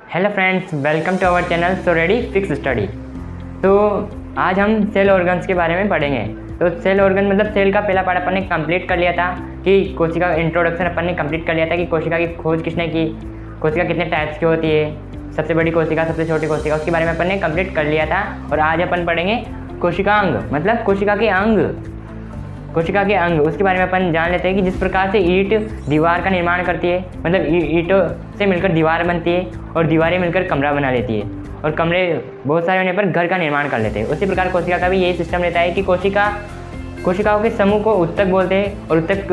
Hello friends, welcome to our channel so ready fix study. तो आज हम cell organs के बारे में पढ़ेंगे। तो सेल ऑर्गन मतलब सेल का पहला पार्ट अपन ने कंप्लीट कर लिया था कि कोशिका इंट्रोडक्शन अपन ने कंप्लीट कर लिया था कि कोशिका की खोज किसने की, कोशिका कितने टाइप्स की होती है, सबसे बड़ी कोशिका, सबसे छोटी कोशिका, उसके बारे में अपन ने कंप्लीट कर लिया था। और आज अपन पढ़ेंगे कोशिकांग मतलब कोशिका के अंग, उसके बारे में अपन जान लेते हैं कि जिस प्रकार से ईंट दीवार का निर्माण करती है, मतलब ईंटों से मिलकर दीवार बनती है और दीवारें मिलकर कमरा बना लेती है और कमरे बहुत सारे होने पर घर का निर्माण कर लेते हैं। उसी प्रकार कोशिका का भी यही सिस्टम रहता है कि कोशिकाओं के समूह को उत्तक बोलते हैं और उत्तक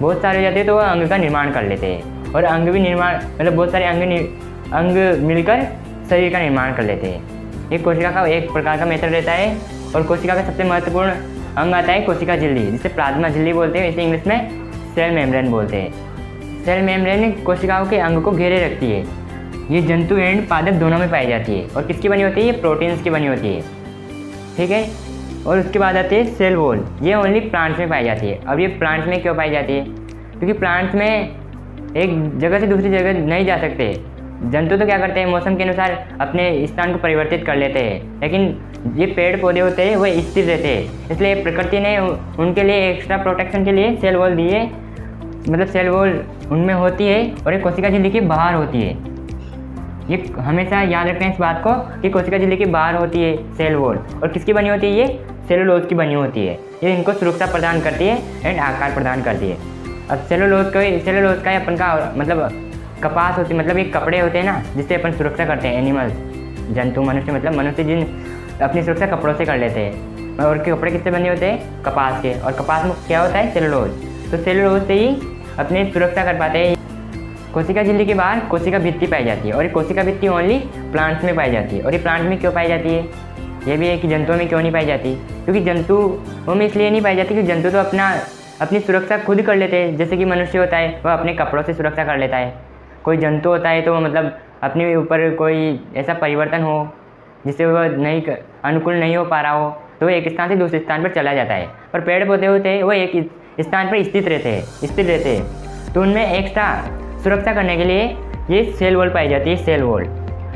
बहुत सारे हो जाते हैं तो वह अंग का निर्माण कर लेते हैं और अंग भी निर्माण मतलब बहुत सारे अंग मिलकर शरीर का निर्माण कर लेते हैं। ये कोशिका का एक प्रकार का मेथड रहता है। और कोशिका का सबसे महत्वपूर्ण अंग आता है कोशिका झिल्ली, जिसे प्लाज्मा झिल्ली बोलते हैं, इसे इंग्लिश में सेल मेम्ब्रेन बोलते हैं। सेल मेम्ब्रेन कोशिकाओं के अंग को घेरे रखती है। ये जंतु एंड पादप दोनों में पाई जाती है और किसकी बनी होती है, ये प्रोटीन्स की बनी होती है, ठीक है। और उसके बाद आती है सेल वॉल, ये ओनली प्लांट्स में पाई जाती है। अब ये प्लांट्स में क्यों पाई जाती है, क्योंकि प्लांट्स में एक जगह से दूसरी जगह नहीं जा सकते। जंतु तो क्या करते हैं, मौसम के अनुसार अपने स्थान को परिवर्तित कर लेते हैं, लेकिन ये पेड़ पौधे होते हैं वो स्थिर रहते हैं। इसलिए प्रकृति ने उनके लिए एक्स्ट्रा प्रोटेक्शन के लिए सेल वॉल दिए, मतलब सेल वॉल उनमें होती है और एक कोशिका झिल्ली के बाहर होती है। ये हमेशा याद रखना है इस बात को कि कोशिका झिल्ली के बाहर होती है सेल वॉल। और किसकी बनी होती है, ये सेलुलोज की बनी होती है। ये इनको सुरक्षा प्रदान करती है एंड आकार प्रदान करती है। अब सेलुलोज का अपन का मतलब कपास होती है, मतलब ये कपड़े होते हैं ना जिससे अपन सुरक्षा करते हैं। एनिमल्स, जंतु, मनुष्य, मतलब मनुष्य जिन अपनी सुरक्षा कपड़ों से कर लेते हैं। और कपड़े किससे बने होते हैं, कपास के। और कपास में क्या होता है, सेलुलोज। तो सेलुलोज से ही अपनी सुरक्षा कर पाते हैं। कोशिका झिल्ली के बाहर कोशिका भित्ति पाई जाती है और ये कोशिका भित्ति ओनली प्लांट्स में पाई जाती है। और ये प्लांट में क्यों पाई जाती है, ये भी है कि जंतुओं में क्यों नहीं पाई जाती, क्योंकि जंतुओं में इसलिए नहीं पाई जाती कि जंतु तो अपनी सुरक्षा खुद कर लेते हैं। जैसे कि मनुष्य होता है वह अपने कपड़ों से सुरक्षा कर लेता है। कोई जंतु होता है तो मतलब अपने ऊपर कोई ऐसा परिवर्तन हो जिससे वह अनुकूल नहीं हो पा रहा हो तो वो एक स्थान से दूसरे स्थान पर चला जाता है। पर पेड़ पौधे होते हैं वो एक स्थान पर स्थिर रहते हैं। तो उनमें एक्स्ट्रा सुरक्षा करने के लिए ये सेल वॉल पाई जाती है। सेल वॉल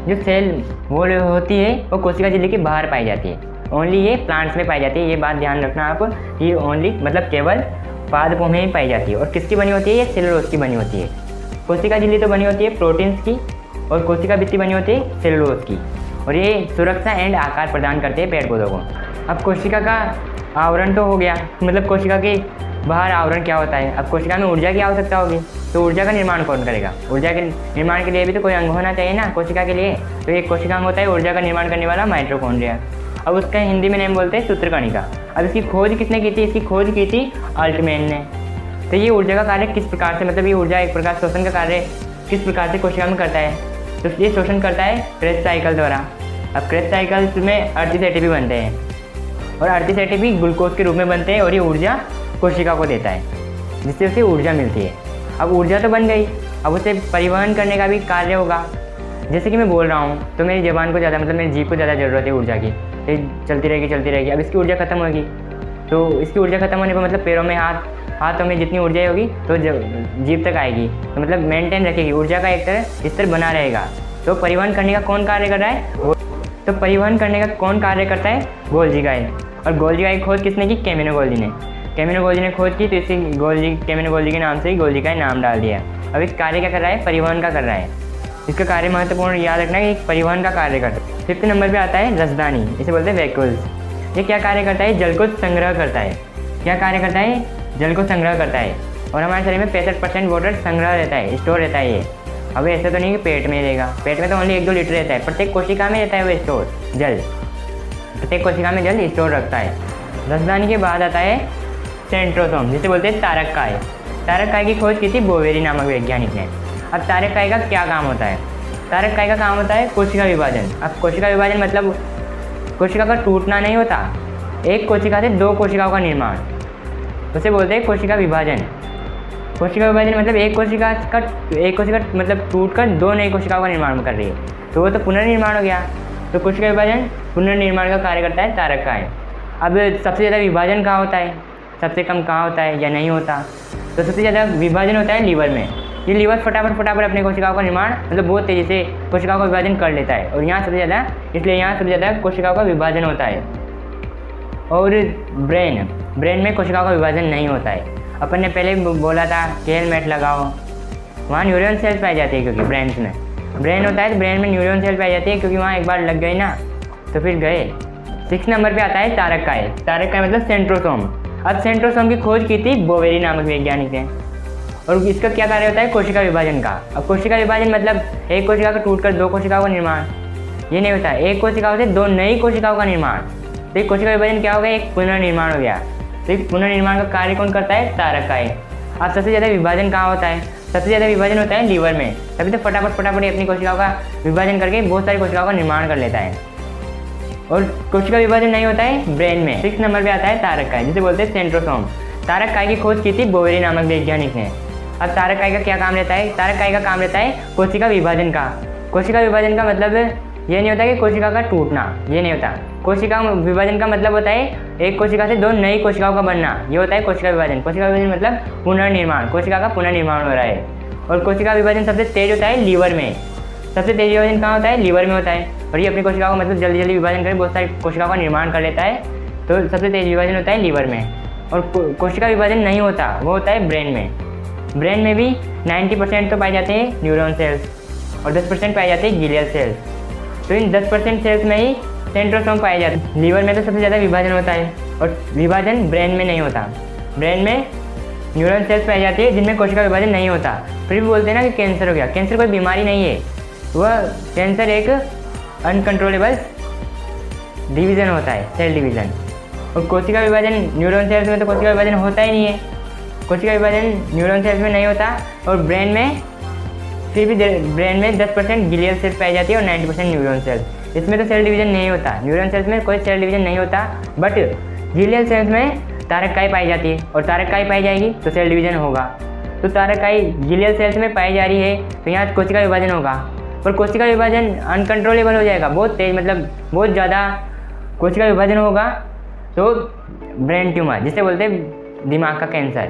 जो सेल वॉल होती है वो कोशिका झिल्ली के बाहर पाई जाती है। ओनली ये प्लांट्स में पाई जाती है। ये बात ध्यान रखना आप कि ओनली मतलब केवल पादपों में ही पाई जाती है। और किसकी बनी होती है, ये सेलुलोज की बनी होती है। कोशिका झिल्ली तो बनी होती है प्रोटीन्स की और कोशिका भित्ति बनी होती है सेलुलोज की। और ये सुरक्षा एंड आकार प्रदान करते हैं पेड़ पौधों को। अब कोशिका का आवरण तो हो गया, मतलब कोशिका के बाहर आवरण क्या होता है। अब कोशिका में ऊर्जा की आवश्यकता होगी तो ऊर्जा का निर्माण कौन करेगा, ऊर्जा के निर्माण के लिए भी तो कोई अंग होना चाहिए ना कोशिका के लिए। तो एक कोशिका अंग होता है ऊर्जा का निर्माण करने वाला, माइटोकॉन्ड्रिया। अब उसका हिंदी में नेम बोलते हैं सूत्रकणिका। अब इसकी खोज किसने की थी, इसकी खोज की थी अल्टमैन ने। तो ये ऊर्जा का कार्य किस प्रकार से, मतलब ये ऊर्जा एक प्रकार शोषण का कार्य किस प्रकार से कोशिका में करता है, तो ये शोषण करता है क्रेस्ट साइकिल द्वारा। अब क्रेस्ट साइकिल्स में 38 एटीपी बनते हैं और 38 एटीपी ग्लूकोज के रूप में बनते हैं और ये ऊर्जा कोशिका को देता है जिससे उसे ऊर्जा मिलती है। अब ऊर्जा तो बन गई, अब उसे परिवहन करने का भी कार्य होगा। जैसे कि मैं बोल रहा हूँ तो मेरी ज़बान को ज़्यादा, मतलब मेरी जीभ को ज़्यादा ज़रूरत है ऊर्जा की, ये चलती रहेगी। अब इसकी ऊर्जा खत्म होगी तो इसकी ऊर्जा खत्म होने पर मतलब पैरों में हाथों में जितनी ऊर्जा होगी तो जीभ तक आएगी, तो मतलब मेंटेन रखेगी, ऊर्जा का एक तरह स्तर बना रहेगा। तो परिवहन करने का कौन कार्य कर रहा है, तो परिवहन करने का कौन कार्य करता है, गोल्जी का है। और गोल्जी का की खोज किसने की, कैमिनो गोल्जी ने खोज की, तो इसे कैमिनो गोल्जी के नाम से ही गोल्जी का नाम डाल दिया। अब इस कार्य क्या कर रहा है, परिवहन का कर रहा है। इसका कार्य महत्वपूर्ण याद रखना है कि परिवहन का कार्य करता है। 5th नंबर पे आता है रसदानी, इसे बोलते हैं वैक्यूल्स। ये क्या कार्य करता है, जल को संग्रह करता है। क्या कार्य करता है, जल को संग्रह करता है। और हमारे शरीर में 65% वाटर संग्रह रहता है, स्टोर रहता है ये। अब ऐसा तो नहीं कि पेट में रहेगा, पेट में तो ओनली 1-2 लीटर रहता है, प्रत्येक कोशिका में रहता है वो स्टोर जल, प्रत्येक कोशिका में जल स्टोर रखता है। रसदानी के बाद आता है सेंट्रोसोम, जिसे बोलते हैं तारक काय। तारक काय की खोज की थी बोवेरी नामक वैज्ञानिक ने। अब तारक काय का क्या काम होता है, तारक काय का काम होता है कोशिका विभाजन। अब कोशिका विभाजन मतलब कोशिका का टूटना नहीं होता, एक कोशिका से 2 कोशिकाओं का निर्माण, उसे बोलते हैं कोशिका विभाजन। कोशिका विभाजन मतलब एक कोशिका मतलब टूटकर 2 नई कोशिकाओं का निर्माण कर रही है, तो वो तो पुनर्निर्माण हो गया। तो कोशिका विभाजन पुनर्निर्माण का कार्य करता है तारक काय। अब सबसे ज़्यादा विभाजन कहाँ होता है, सबसे कम कहाँ होता है या नहीं होता, तो सबसे ज़्यादा विभाजन होता है लीवर में। ये लीवर फटाफट अपने कोशिकाओं का निर्माण मतलब बहुत तेज़ी से कोशिकाओं का विभाजन कर लेता है और यहाँ सबसे ज़्यादा, इसलिए यहाँ सबसे ज़्यादा कोशिकाओं का विभाजन होता है। और ब्रेन में कोशिकाओं का विभाजन नहीं होता है। अपन ने पहले बोला था कि हेलमेट लगाओ, वहाँ न्यूरॉन सेल्स पाई जाती है, क्योंकि ब्रेन होता है तो ब्रेन में न्यूरॉन सेल पाई जाती है, क्योंकि वहाँ एक बार लग गए ना तो फिर गए। 6 नंबर पे आता है तारककाय। तारककाय मतलब सेंट्रोसोम। अब सेंट्रोसोम की खोज की थी बोवेरी नामक वैज्ञानिक ने, और इसका क्या कार्य होता है? कोशिका विभाजन का। अब कोशिका विभाजन मतलब एक कोशिका का टूटकर 2 कोशिकाओं का निर्माण, ये नहीं होता। एक कोशिकाओं से 2 नई कोशिकाओं का निर्माण। तो एक कोशिका विभाजन क्या हो गया? एक पुनर्निर्माण हो गया। तो एक पुनर्निर्माण का कार्य कौन करता है? तारककाय। अब सबसे ज़्यादा विभाजन कहाँ होता है? सबसे ज़्यादा विभाजन होता है लीवर में। तभी तो फटाफट अपनी कोशिकाओं का विभाजन करके बहुत सारी कोशिकाओं का निर्माण कर लेता है। और कोशिका विभाजन नहीं होता है ब्रेन में। 6 नंबर पे आता है तारककाय, जिसे बोलते हैं सेंट्रोसोम। तारककाय की खोज की थी बोवेरी नामक वैज्ञानिक ने। अब तारककाय का क्या काम रहता है? तारककाय का काम रहता है कोशिका विभाजन का। कोशिका विभाजन का मतलब ये नहीं होता कि कोशिका का टूटना, ये नहीं होता। कोशिका विभाजन का मतलब होता है एक कोशिका से 2 नई कोशिकाओं का बनना, ये होता है कोशिका विभाजन। कोशिका विभाजन मतलब पुनर्निर्माण, कोशिका का पुनर्निर्माण हो रहा है। और कोशिका विभाजन सबसे तेज होता है लीवर में। सबसे तेज विभाजन कहाँ होता है? लीवर में होता है। और ये अपनी कोशिकाओं को मतलब जल्दी विभाजन करके बहुत सारी कोशिकाओं का निर्माण कर लेता है। तो सबसे तेज विभाजन होता है लीवर में। और कोशिका विभाजन नहीं होता, वो होता है ब्रेन में। ब्रेन में भी 90% तो पाए जाते हैं न्यूरॉन सेल्स और 10% पाए जाते हैं ग्लियल सेल्स। तो इन 10% सेल्स में ही सेंट्रोसोम पाए जाते हैं। लीवर में तो सबसे ज़्यादा विभाजन होता है और विभाजन ब्रेन में नहीं होता। ब्रेन में न्यूरॉन सेल्स पाई जाती है जिनमें कोशिका विभाजन नहीं होता। फिर भी बोलते हैं ना कि कैंसर हो गया। कैंसर कोई बीमारी नहीं है, वह कैंसर एक अनकंट्रोलेबल डिवीज़न होता है, सेल डिवीज़न। और कोशिका विभाजन न्यूरॉन सेल्स में तो कोशिका विभाजन होता ही नहीं है। कोशिका विभाजन न्यूरॉन सेल्स में नहीं होता। और ब्रेन में फिर भी ब्रेन में 10% ग्लियल सेल्स पाई जाती है और 90% न्यूरॉन सेल्स। इसमें तो सेल डिवीज़न नहीं होता। न्यूरॉन सेल्स में कोई सेल डिवीज़न नहीं होता, बट ग्लियल सेल्स में तारककाय पाई जाती है और तारककाय पाई जाएगी तो सेल डिवीज़न होगा। तो तारककाय ग्लियल सेल्स में पाई जा रही है तो यहाँ कोशिका विभाजन होगा। पर कोशिका विभाजन अनकंट्रोलेबल हो जाएगा, बहुत तेज, मतलब बहुत ज़्यादा कोशिका विभाजन होगा तो ब्रेन ट्यूमर, जिसे बोलते हैं दिमाग का कैंसर,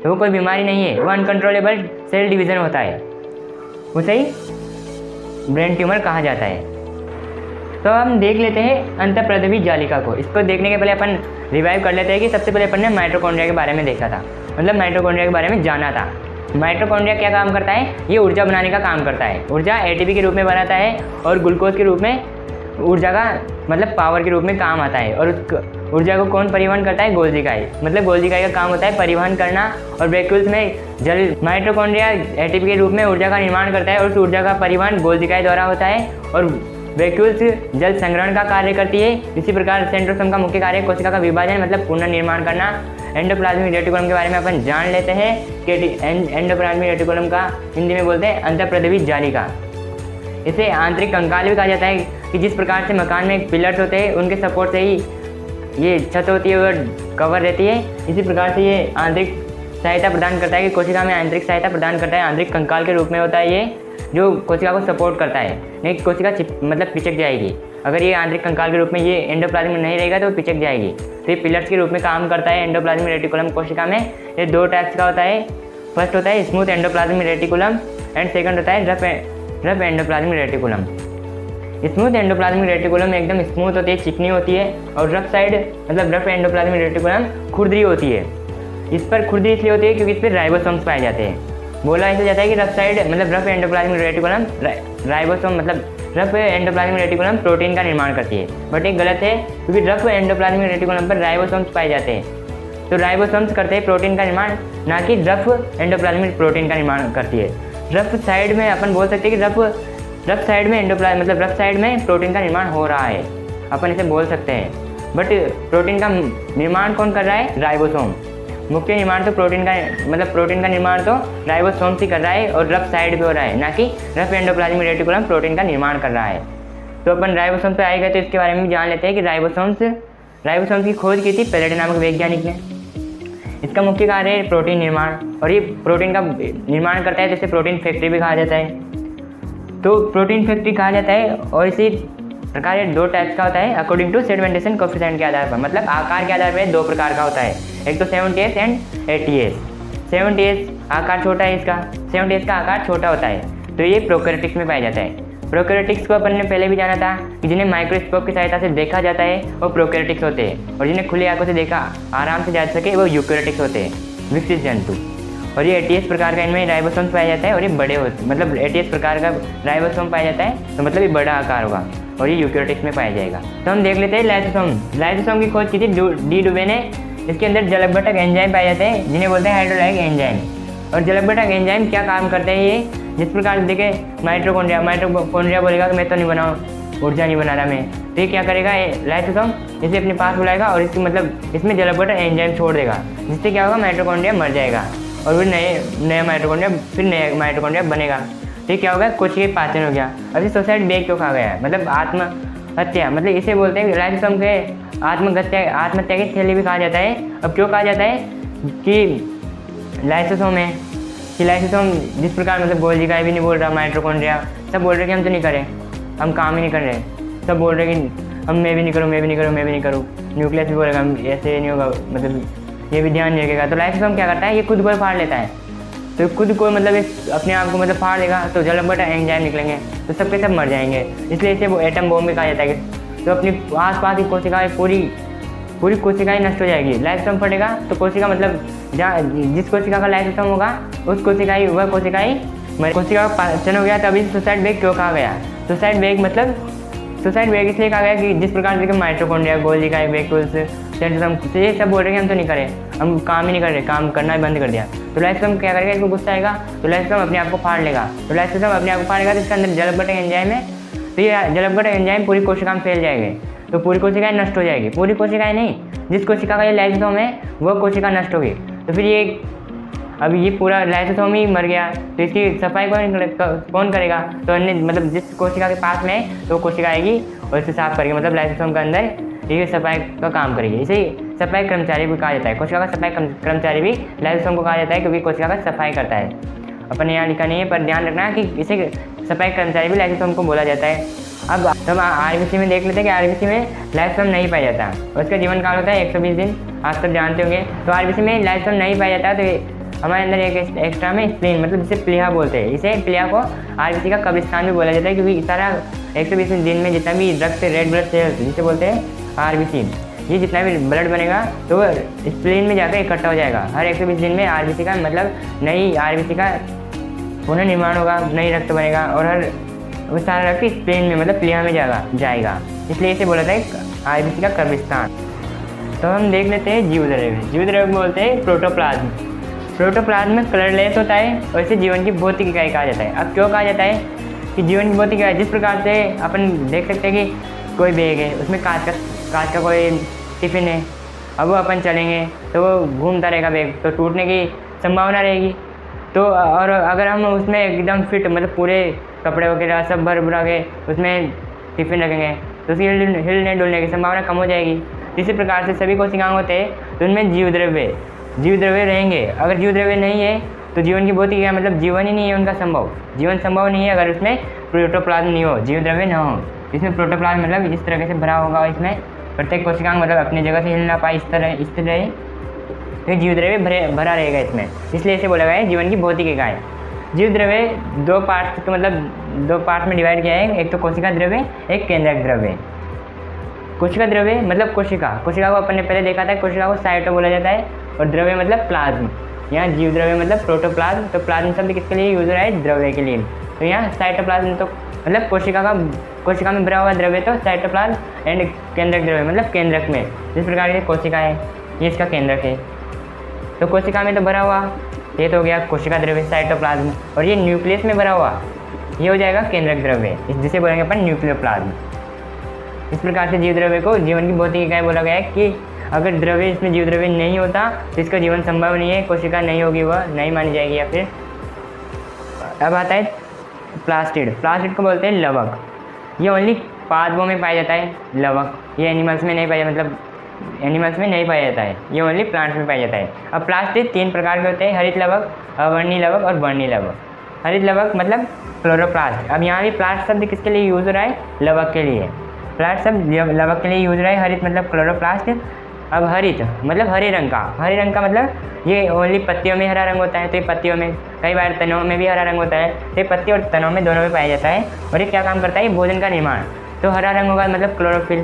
तो वो कोई बीमारी नहीं है, वो अनकंट्रोलेबल सेल डिवीज़न होता है, उसे ही ब्रेन ट्यूमर कहा जाता है। तो हम देख लेते हैं अंतःप्रद्रवी जालिका को। इसको देखने के पहले अपन रिवाइव कर लेते हैं कि सबसे पहले अपन ने माइटोकॉन्ड्रिया के बारे में देखा था, मतलब माइटोकॉन्ड्रिया के बारे में जाना था। माइटोकॉन्ड्रिया क्या काम करता है? ये ऊर्जा बनाने का काम करता है। ऊर्जा एटीपी के रूप में बनाता है और ग्लूकोज के रूप में ऊर्जा का मतलब पावर के रूप में काम आता है। और उस ऊर्जा को कौन परिवहन करता है? गोल्जिकाई। मतलब गोल्जिकाई का काम होता है परिवहन करना और वैक्यूल्स में जल। माइटोकॉन्ड्रिया एटीपी के रूप में ऊर्जा का निर्माण करता है और उस ऊर्जा का परिवहन गोल्जिकाई द्वारा होता है और वैक्यूल्स जल संग्रहण का कार्य करती है। इसी प्रकार सेंट्रोसोम का मुख्य कार्य कोशिका का विभाजन मतलब पुनर्निर्माण करना। एंडोप्लाज्मिक रेटिकुलम के बारे में अपन जान लेते हैं कि एंडोप्लाज्मिक रेटिकुलम का हिंदी में बोलते हैं अंतःप्रद्रवी जालिका। इसे आंतरिक कंकाल भी कहा जाता है कि जिस प्रकार से मकान में पिलर्स होते हैं उनके सपोर्ट से ही ये छत होती है और कवर रहती है, इसी प्रकार से ये आंतरिक सहायता प्रदान करता है कि कोशिका में आंतरिक सहायता प्रदान करता है। आंतरिक कंकाल के रूप में होता है ये, जो कोशिका को सपोर्ट करता है। नहीं कोशिका मतलब पिचक जाएगी अगर ये आंतरिक कंकाल के रूप में ये एंडोप्लाज्म में नहीं रहेगा तो पिचक जाएगी। तो ये पिलर्स के रूप में काम करता है एंडोप्लाज्मिक रेटिकुलम कोशिका में। ये 2 टाइप्स का होता है। फर्स्ट होता है smooth endoplasmic reticulum and second होता है rough endoplasmic reticulum. Smooth endoplasmic reticulum एकदम स्मूथ होती है, चिकनी होती है, और रफ साइड मतलब रफ एंडोप्लाज्मिक रेटिकुलम खुरदरी होती है। इस पर खुरदरी इसलिए होती है क्योंकि इस पर राइबोसोम्स पाए जाते हैं। बोला ऐसा जाता है कि रफ साइड मतलब रफ एंडोप्लाज्मिक रेटिकुलम राइबोसोम मतलब रफ एंडोप्लाज्मिक रेटिकुलम प्रोटीन का निर्माण करती है, बट ये गलत है क्योंकि रफ एंडोप्लाज्मिक रेटिकुलम पर राइबोसोम्स पाए जाते हैं। तो राइबोसोम्स करते हैं प्रोटीन का निर्माण, ना कि रफ एंडोप्लाज्मिक प्रोटीन का निर्माण करती है। रफ साइड में अपन बोल सकते हैं कि रफ साइड में एंडोप्लाज्म मतलब रफ साइड में प्रोटीन का निर्माण हो रहा है, अपन इसे बोल सकते हैं। बट प्रोटीन का निर्माण कौन कर रहा है? राइबोसोम। मुख्य निर्माण तो प्रोटीन का निर्माण तो राइबोसोम से कर रहा है और रफ साइड पे हो रहा है, ना कि रफ एंडोप्लाज्मिक रेटिकुलम प्रोटीन का निर्माण कर रहा है। तो अपन राइबोसोम पे आएगा तो इसके बारे में भी जान लेते हैं कि राइबोसोम्स की खोज की थी पेलेट नामक वैज्ञानिक ने। इसका मुख्य कार्य है प्रोटीन निर्माण, और ये प्रोटीन का निर्माण करता है तो इसे प्रोटीन फैक्ट्री भी कहा जाता है। तो प्रोटीन फैक्ट्री कहा जाता है। और इसी प्रकार ये 2 टाइप्स का होता है अकॉर्डिंग टू सेडिमेंटेशन कोएफिशिएंट के आधार पर, मतलब आकार के आधार पर 2 प्रकार का होता है। एक तो 70s एंड 80s। 70s आकार छोटा है इसका, 70S का आकार छोटा होता है। तो ये प्रोकैरियोटिक्स में पाया जाता है। प्रोकैरियोटिक्स को अपन ने पहले भी जाना था कि जिन्हें माइक्रोस्कोप की सहायता से देखा जाता है वो प्रोकैरियोटिक्स होते हैं, और जिन्हें खुली आंखों से देखा आराम से जा सके वो यूकैरियोटिक्स होते हैं, विकसित जंतु। और ये 80S प्रकार का इनमें राइबोसोम पाया जाता है, और ये बड़े होते मतलब 80S प्रकार का राइबोसोम पाया जाता है, तो मतलब ये बड़ा आकार होगा, और ये यूकैरियोटिक्स में पाया जाएगा। तो हम देख लेते हैं लाइसोसोम। लाइसोसोम की खोज की थी डी डुबे ने। इसके अंदर जलकघटक एंजाइम पाए जाते हैं जिन्हें बोलते हैं हाइड्रोलाइक एंजाइम। और जलकघटक एंजाइम क्या काम करते हैं ये, जिस प्रकार से देखे माइटोकॉन्ड्रिया बोलेगा कि मैं तो नहीं बनाऊँ, ऊर्जा नहीं बना रहा मैं, तो ये क्या करेगा लाइसोसोम इसे अपने पास बुलाएगा और इसकी मतलब इसमें जलकघटक एंजाइम छोड़ देगा, जिससे क्या होगा माइटोकॉन्ड्रिया मर जाएगा और फिर नया माइटोकॉन्ड्रिया बनेगा। तो ये क्या होगा, कोशिकीय पाचन हो गया। अब ये सुसाइड बेग क्यों कहा गया है, मतलब आत्महत्या, मतलब इसे बोलते हैं लाइसोसोम के आत्महत्या की थैली भी कहा जाता है। अब क्यों कहा जाता है कि लाइसोसोम है कि लाइसोसोम जिस प्रकार मतलब गोल्जी का भी नहीं बोल रहा, माइटोकॉन्ड्रिया सब बोल रहे कि हम तो नहीं करें, हम काम ही नहीं कर रहे, सब बोल रहे कि हम मैं भी नहीं करूँ। न्यूक्लियस भी बोलेगा ऐसे नहीं होगा, मतलब ये भी ध्यान नहीं रखेगा। तो लाइसोसोम क्या करता है, ये खुद को फाड़ लेता है, तो खुद को मतलब अपने आप को मतलब फाड़ लेगा, तो जलकघटक एंजाइम निकलेंगे, तो सबके सब मर जाएंगे। इसलिए इसे वो एटम बॉम्ब भी कहा जाता है। तो अपनी आसपास की कोशिकाएं पूरी कोशिकाएं नष्ट हो जाएगी। लाइसोसोम फटेगा तो कोशिका मतलब जहाँ जिस कोशिका का लाइसोसोम होगा उस कोशिका का पाचन हो गया। तभी सुसाइड बेग क्यों कहा गया, सुसाइड बेग इसलिए कहा गया कि जिस प्रकार से माइटोकॉन्ड्रिया, गोल्जी का वेक्यूल्स, सेंट्रोसोम ये सब बोल रहे हैं कि हम तो नहीं करें, हम काम ही नहीं कर रहे, काम करना ही बंद कर दिया। तो लाइसोसोम क्या करेगा, इसको गुस्सा आएगा तो लाइसोसोम अपने आप को फाड़ लेगा। तो लाइसोसोम अपने आप को फाड़ेगा तो इसके अंदर जलकघटक एंजाइम है, तो ये जलकघटक एंजाइम पूरी कोशिका में फैल जाएंगे, तो पूरी कोशिकाएं नष्ट हो जाएगी। पूरी कोशिकाएं नहीं, जिस कोशिका का ये लाइसोसोम है वह कोशिका नष्ट होगी। तो फिर ये पूरा लाइसोसोम ही मर गया, तो इसकी सफाई कौन करेगा, तो अन्य मतलब जिस कोशिका के पास में है तो कोशिका आएगी और इसे साफ करेगी, मतलब लाइसोसोम के अंदर ये सफाई का काम करेगी। इसे सफाई कर्मचारी भी कहा जाता है। कोशिका का सफाई कर्मचारी भी लाइसोसोम को कहा जाता है, क्योंकि कोशिका का सफाई करता है। अपन यहाँ लिखा नहीं है, पर ध्यान रखना कि इसे सफाई कर्मचारी भी लाइसोसोम को बोला जाता है। अब हम RBC में देख लेते हैं कि RBC में लाइसोसोम नहीं पाया जाता और इसका जीवन काल होता है 120 दिन, आप सब जानते होंगे। तो RBC में लाइसोसोम नहीं पाया जाता, तो हमारे अंदर एक एक्स्ट्रा में स्प्लीन, मतलब जिसे प्लीहा बोलते हैं, इसे प्लीहा को RBC का कब्रिस्तान भी बोला जाता है, क्योंकि सारा 120 दिन में जितना भी रक्त रेड ब्लड सेल्स जिसे बोलते हैं RBC, ये जितना भी ब्लड बनेगा तो वो स्प्लीन में जाकर इकट्ठा हो जाएगा। हर 120 दिन में RBC का मतलब नई RBC का पुनर्निर्माण होगा, नई रक्त बनेगा और हर वो सारा रक्त स्प्लीन में मतलब प्लीहा में जाएगा, इसलिए इसे बोला था RBC का कब्रिस्तान। तो हम देख लेते हैं जीवद्रव्य बोलते हैं प्रोटोप्लाज्म कलरलेस होता है और इसे जीवन की भौतिक इकाई कहा जाता है। अब क्यों कहा जाता है कि जीवन की भौतिक इकाई, जिस प्रकार से अपन देख सकते हैं कि कोई बैग है, उसमें कांच का कोई टिफिन है, अब वो अपन चलेंगे तो वो घूमता रहेगा बैग, तो टूटने की संभावना रहेगी। तो और अगर हम उसमें एकदम फिट मतलब पूरे कपड़े वगैरह सब भर के उसमें टिफिन रखेंगे तो उसकी हिलने डुलने की संभावना कम हो जाएगी। इसी प्रकार से सभी कोशिकाएं होते हैं तो उनमें जीवद्रव्य रहेंगे। अगर जीवद्रव्य नहीं है तो जीवन की भौतिक इकाई मतलब जीवन ही नहीं है उनका संभव, जीवन संभव नहीं है अगर उसमें प्रोटोप्लाज्म नहीं हो, जीवद्रव्य ना हो। इसमें प्रोटोप्लाज्म मतलब इस तरह से भरा होगा, इसमें प्रत्येक कोशिकांग मतलब अपनी जगह से हिल ना पाए, इस तरह स्थिर रहे, तो जीवद्रव्य भरा रहेगा इसमें, इसलिए इसे बोला गया है जीवन की भौतिक इकाई। जीवद्रव्य दो पार्ट में डिवाइड किया है, एक तो कोशिका द्रव्य, एक केंद्रक द्रव्य। कोशिका द्रव्य मतलब कोशिका को अपन ने पहले देखा था, कोशिका को साइटो बोला जाता है और द्रव्य मतलब प्लाज्म। यहाँ जीवद्रव्य मतलब प्रोटोप्लाज्म, तो प्लाज्म शब्द किसके लिए यूज हो रहा है, द्रव्य के लिए। तो यहाँ साइटोप्लाज्म तो मतलब कोशिका में भरा हुआ द्रव्य तो साइटोप्लाज्म, एंड केंद्रक द्रव्य मतलब केंद्रक में, जिस प्रकार की कोशिका है ये इसका केंद्रक है। तो कोशिका में तो भरा हुआ ये तो हो गया कोशिका द्रव्य साइटोप्लाज्म, और ये न्यूक्लियस में भरा हुआ ये हो जाएगा केंद्रक द्रव्य, जिसे बोलेंगे अपन न्यूक्लियोप्लाज्म। इस प्रकार से जीवद्रव्य को जीवन की भौतिक इकाई बोला गया है कि अगर द्रव्य इसमें जीवद्रव्य नहीं होता तो इसका जीवन संभव नहीं है, कोशिका नहीं होगी, वह नहीं मानी जाएगी। या फिर अब आता है प्लास्टिड को बोलते हैं लवक। ये ओनली पादपों में पाया जाता है लवक, ये एनिमल्स में नहीं पाया, मतलब एनिमल्स में नहीं पाया जाता है, ये ओनली प्लांट्स में पाया जाता है। अब प्लास्टिड 3 प्रकार के होते हैं, हरित लवक, अवर्णी लवक और वर्णी लवक। हरित लवक मतलब क्लोरोप्लास्ट। अब यहाँ भी प्लास्ट शब्द किसके लिए यूज हो रहा है, लवक के लिए। प्लास्ट शब्द लवक के लिए यूज हो रहा है, हरित मतलब क्लोरोप्लास्ट, अब हरित मतलब हरे रंग का मतलब ये ओनली पत्तियों में हरा रंग होता है, तो ये पत्तियों में, कई बार तनों में भी हरा रंग होता है, तो ये पत्ती और तनों में दोनों में पाया जाता है। और ये क्या काम करता है, भोजन का निर्माण। तो हरा रंग होगा मतलब क्लोरोफिल,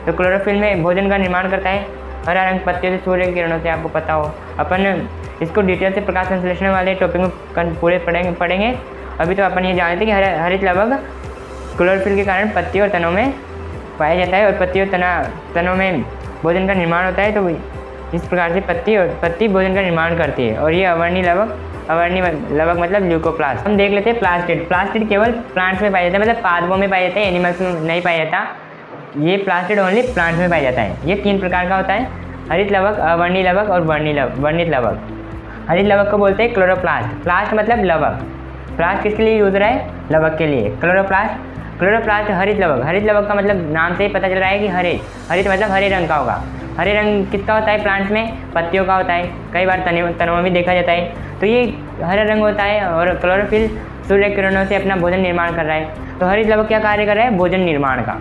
तो क्लोरोफिल में भोजन का निर्माण करता है। हरा रंग पत्तियों से, सूर्य की किरणों से, आपको पता हो। अपन इसको डिटेल से प्रकाश संश्लेषण वाले टॉपिक में पूरे पढ़ेंगे। अभी तो अपन ये जानते हैं कि हरित लवक क्लोरोफिल के कारण पत्ती और तनों में पाया जाता है और पत्ती और तनों में भोजन का निर्माण होता है। तो इस प्रकार से पत्ती भोजन का निर्माण करती है। और ये अवर्णी लवक मतलब ल्यूकोप्लास्ट। हम देख लेते हैं प्लास्टिड केवल प्लांट्स में पाया जाता है, मतलब पादपों में पाया जाता है, एनिमल्स में नहीं पाया जाता। ये प्लास्टिड ओनली प्लांट्स में पाया जाता है। ये 3 प्रकार का होता है, हरित लवक, अवर्णी लवक और वर्णित लवक। हरित लवक को बोलते हैं क्लोरोप्लास्ट। प्लास्ट मतलब लवक, प्लास्ट किसके लिए यूज हो रहा है, लवक के लिए। क्लोरोप्लास्ट हरित लवक का मतलब नाम से ही पता चल रहा है कि हरित मतलब हरे रंग का होगा। हरे रंग किसका होता है, प्लांट्स में पत्तियों का होता है, कई बार तनों में भी देखा जाता है। तो ये हरा रंग होता है और क्लोरोफिल सूर्य किरणों से अपना भोजन निर्माण कर रहा है। तो हरित लवक क्या कार्य कर रहा है, भोजन निर्माण का।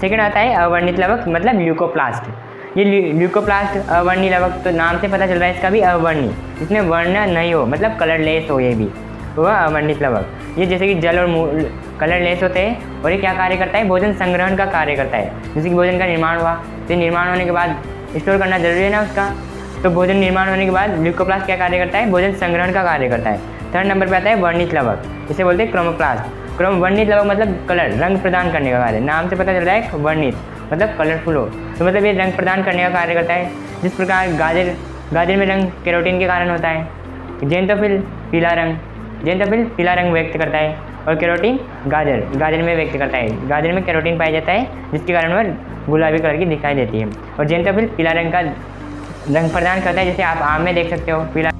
सेकंड आता है अवर्णित लवक मतलब ल्यूकोप्लास्ट। ये ल्यूकोप्लास्ट अवर्णी लवक, तो नाम से पता चल रहा है इसका भी अवर्णी, इसमें वर्ण नहीं हो मतलब कलरलेस हो, ये भी वह अवर्णित लवक। ये जैसे कि जल और कलरलेस होते हैं। और ये क्या कार्य करता है, भोजन संग्रहण का कार्य करता है। जैसे कि भोजन का निर्माण हुआ, तो निर्माण होने के बाद स्टोर करना जरूरी है ना उसका, तो भोजन निर्माण होने के बाद ल्यूकोप्लास्ट क्या कार्य करता है, भोजन संग्रहण का कार्य करता है। थर्ड नंबर पे आता है वर्णित लवक, जिसे बोलते हैं क्रोमोप्लास्ट। वर्णित लवक मतलब कलर, रंग प्रदान करने का कार्य, नाम से पता चल रहा है वर्णित मतलब कलरफुल हो, तो मतलब ये रंग प्रदान करने का कार्य करता है। जिस प्रकार गाजर में रंग केरोटीन के कारण होता है। जेंटोफिल पीला रंग व्यक्त करता है और केरोटीन गाजर में व्यक्त करता है। गाजर में केरोटीन पाया जाता है, जिसके कारण वह गुलाबी कलर की दिखाई देती है। और जेंटोफिल पीला रंग का रंग प्रदान करता है, जैसे आप आम में देख सकते हो पीला।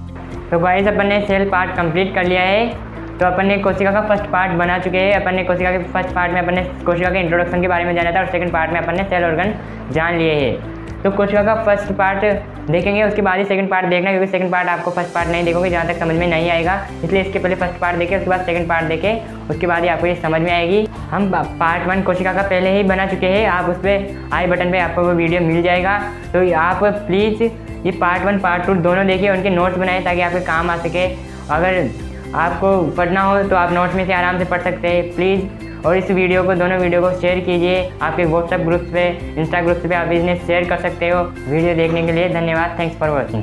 तो गाइस अपन ने सेल पार्ट कंप्लीट कर लिया है। तो अपन ने कोशिका का फर्स्ट पार्ट बना चुके हैं। अपन ने कोशिका के फर्स्ट पार्ट में अपन ने कोशिका के इंट्रोडक्शन के बारे में जाना था और सेकंड पार्ट में अपन ने सेल ऑर्गन जान लिए हैं। तो कोशिका का फर्स्ट पार्ट देखेंगे, उसके बाद ही सेकंड पार्ट देखना, क्योंकि सेकंड पार्ट आपको फर्स्ट पार्ट नहीं देखोगे जहाँ तक समझ में नहीं आएगा। इसलिए इसके पहले फर्स्ट पार्ट देखें, उसके बाद सेकंड पार्ट देखें, उसके बाद ही आपको ये समझ में आएगी। हम पार्ट 1 कोशिका का पहले ही बना चुके हैं, आप उस पर आई बटन पे आपको वो वीडियो मिल जाएगा। तो आप प्लीज़ ये पार्ट 1 पार्ट 2 दोनों देखिए, उनके नोट्स बनाएं ताकि आपके काम आ सके। अगर आपको पढ़ना हो तो आप नोट्स में से आराम से पढ़ सकते हैं प्लीज़। और इस दोनों वीडियो को शेयर कीजिए आपके व्हाट्सएप ग्रुप्स पे, इंस्टा ग्रुप्स पे आप इन्हें शेयर कर सकते हो। वीडियो देखने के लिए धन्यवाद। Thanks for watching.